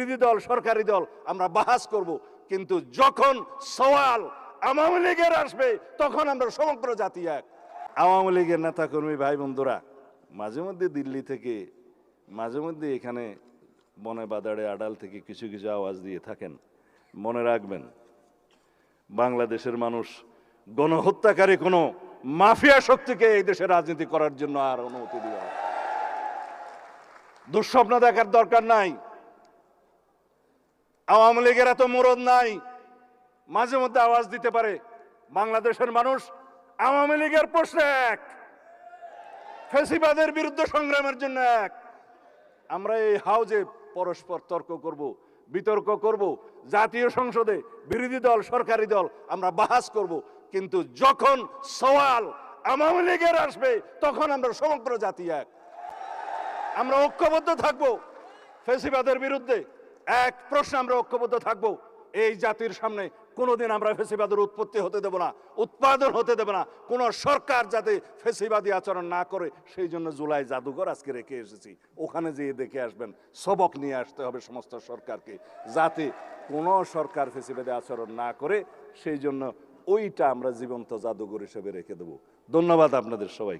বিরোধী দল সরকারি দল আমরা বাহাস করব, কিন্তু যখন সওয়াল আওয়ামী লীগের আসবে তখন আমরা সমগ্র জাতি এক। আওয়ামী লীগের নেতাকর্মী ভাই বন্ধুরা মাঝে মধ্যে দিল্লি থেকে, মাঝে মধ্যে এখানে বনে বাদাড়ে আড়াল থেকে কিছু কিছু আওয়াজ দিয়ে থাকেন। মনে রাখবেন, বাংলাদেশের মানুষ গণহত্যাকারী কোনো মাফিয়া শক্তিকে এই দেশে রাজনীতি করার জন্য আর অনুমতি দিবে না। দুঃস্বপ্ন দেখার দরকার নাই। আওয়ামী লীগের এত মরদ নাই, মাঝে মধ্যে আওয়াজ দিতে পারে। বাংলাদেশের মানুষ আওয়ামী লীগের প্রশ্নে এক, ফ্যাসিবাদের বিরুদ্ধে সংগ্রামের জন্য এক। আমরা এই হাউজে পরস্পর তর্ক করব, বিতর্ক করব, জাতীয় সংসদে বিরোধী দল সরকারি দল আমরা বাহাস করব, কিন্তু যখন সওয়াল আওয়ামী লীগের আসবে তখন আমরা সমগ্র জাতি এক। আমরা ঐক্যবদ্ধ থাকব ফ্যাসিবাদের বিরুদ্ধে। এক প্রশ্নে আমরা ঐক্যবদ্ধ থাকব, এই জাতির সামনে কোনোদিন আমরা ফ্যাসিবাদের উৎপত্তি হতে দেব না, উৎপাদন হতে দেব না। কোন সরকার যাতে ফ্যাসিবাদী আচরণ না করে সেই জন্য জুলাই জাদুঘর আজকে রেখে এসেছি। ওখানে যেয়ে দেখে আসবেন, সবক নিয়ে আসতে হবে সমস্ত সরকারকে, যাতে কোনো সরকার ফ্যাসিবাদী আচরণ না করে। সেই জন্য ওইটা আমরা জীবন্ত জাদুঘর হিসেবে রেখে দেব। ধন্যবাদ আপনাদের সবাইকে।